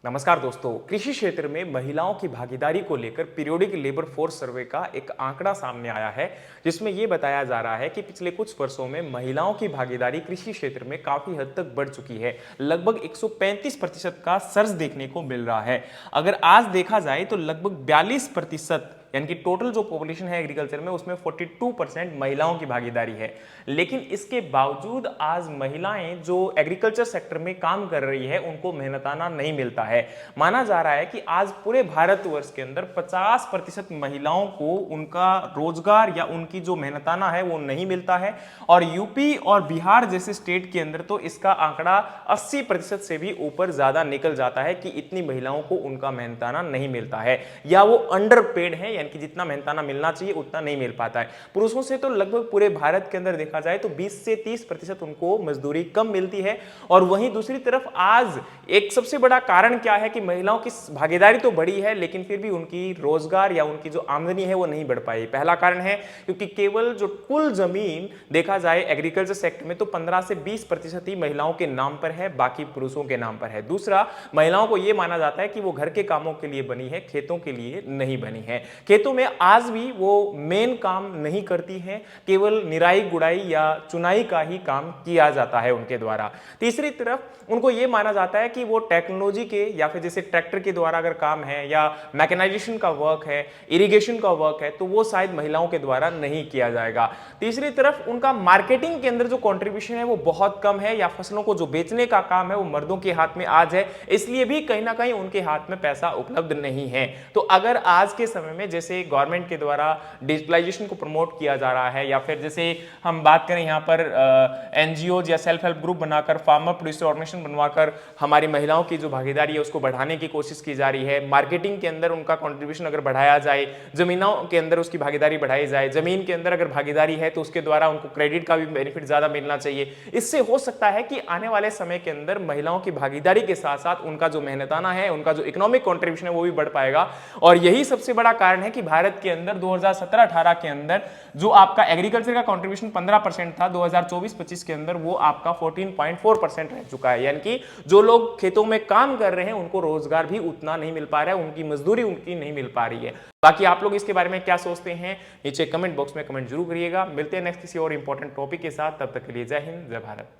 नमस्कार दोस्तों। कृषि क्षेत्र में महिलाओं की भागीदारी को लेकर पीरियोडिक लेबर फोर्स सर्वे का एक आंकड़ा सामने आया है, जिसमें यह बताया जा रहा है कि पिछले कुछ वर्षों में महिलाओं की भागीदारी कृषि क्षेत्र में काफी हद तक बढ़ चुकी है। लगभग 135% का सर्ज देखने को मिल रहा है। अगर आज देखा जाए तो लगभग 42%, यानी कि टोटल जो पॉपुलेशन है एग्रीकल्चर में, उसमें 42% महिलाओं की भागीदारी है। लेकिन इसके बावजूद आज महिलाएं जो एग्रीकल्चर सेक्टर में काम कर रही है, उनको मेहनताना नहीं मिलता है। माना जा रहा है कि आज पूरे भारतवर्ष के अंदर 50% महिलाओं को उनका रोजगार या उनकी जो मेहनताना है वो नहीं मिलता है। और यूपी और बिहार जैसे स्टेट के अंदर तो इसका आंकड़ा 80% से भी ऊपर ज्यादा निकल जाता है कि इतनी महिलाओं को उनका मेहनताना नहीं मिलता है, या वो अंडर पेड है, यानी कि जितना मेहनताना मिलना चाहिए उतना नहीं मिल पाता है। पुरुषों से तो लगभग पूरे भारत के अंदर देखा जाए तो 20 से 30% उनको मजदूरी कम मिलती है। और वहीं दूसरी तरफ आज एक सबसे बड़ा कारण क्या है कि महिलाओं की भागीदारी तो बढ़ी है, लेकिन फिर भी उनकी रोजगार या उनकी जो आमदनी है वो नहीं बढ़ पाई। पहला कारण है क्योंकि केवल जो कुल जमीन देखा जाए एग्रीकल्चर सेक्टर में तो 15 से 20% ही महिलाओं के नाम पर है, बाकी पुरुषों के नाम पर है। दूसरा, महिलाओं को यह माना जाता है कि वो घर के कामों के लिए बनी है, खेतों के लिए नहीं बनी है। खेतों में आज भी वो मेन काम नहीं करती है, केवल निराई गुड़ाई या चुनाई का ही काम किया जाता है उनके द्वारा। तीसरी तरफ उनको यह माना जाता है कि वो टेक्नोलॉजी के या फिर जैसे ट्रैक्टर के द्वारा अगर काम है या मैकेनाइजेशन का वर्क है, इरिगेशन का वर्क है, तो वो शायद महिलाओं के द्वारा नहीं किया जाएगा। तीसरी तरफ उनका मार्केटिंग के अंदर जो कंट्रीब्यूशन है वो बहुत कम है, या फसलों को जो बेचने का काम है वो मर्दों के हाथ में आज है, इसलिए भी कहीं ना कहीं उनके हाथ में पैसा उपलब्ध नहीं है। तो अगर आज के समय में जैसे गवर्नमेंट के द्वारा डिजिटलाइजेशन को प्रमोट किया जा रहा है, या फिर जैसे हम बात करें यहाँ पर एनजीओ या सेल्फ हेल्प ग्रुप बनाकर, फार्मर प्रोड्यूसर ऑर्गेनाइजेशन बनवाकर हमारी महिलाओं की जो भागीदारी है उसको बढ़ाने की कोशिश की जा रही है। मार्केटिंग के अंदर उनका कंट्रीब्यूशन अगर बढ़ाया जाए, जमीनों के अंदर उसकी भागीदारी बढ़ाई जाए, जमीन के अंदर अगर भागीदारी है तो उसके द्वारा उनको क्रेडिट का भी बेनिफिट ज्यादा मिलना चाहिए। इससे हो सकता है कि आने वाले समय के अंदर महिलाओं की भागीदारी के साथ साथ उनका जो मेहनताना है, उनका जो इकोनॉमिक कंट्रीब्यूशन है वो भी बढ़ पाएगा। और यही सबसे बड़ा कारण है कि भारत के अंदर 2017-18 के अंदर जो आपका एग्रीकल्चर का कंट्रीब्यूशन 15% था, 2024-25 के अंदर वो आपका 14.4% रह चुका है। यानी कि जो लोग खेतों में काम कर रहे हैं उनको रोजगार भी उतना नहीं मिल पा रहा है, उनकी मजदूरी उनकी नहीं मिल पा रही है। बाकी आप लोग इसके बारे में क्या सोचते हैं, नीचे कमेंट बॉक्स में कमेंट जरूर करिएगा। मिलते हैं नेक्स्ट किसी और इंपॉर्टेंट टॉपिक के साथ, तब तक के लिए जय हिंद, जय भारत।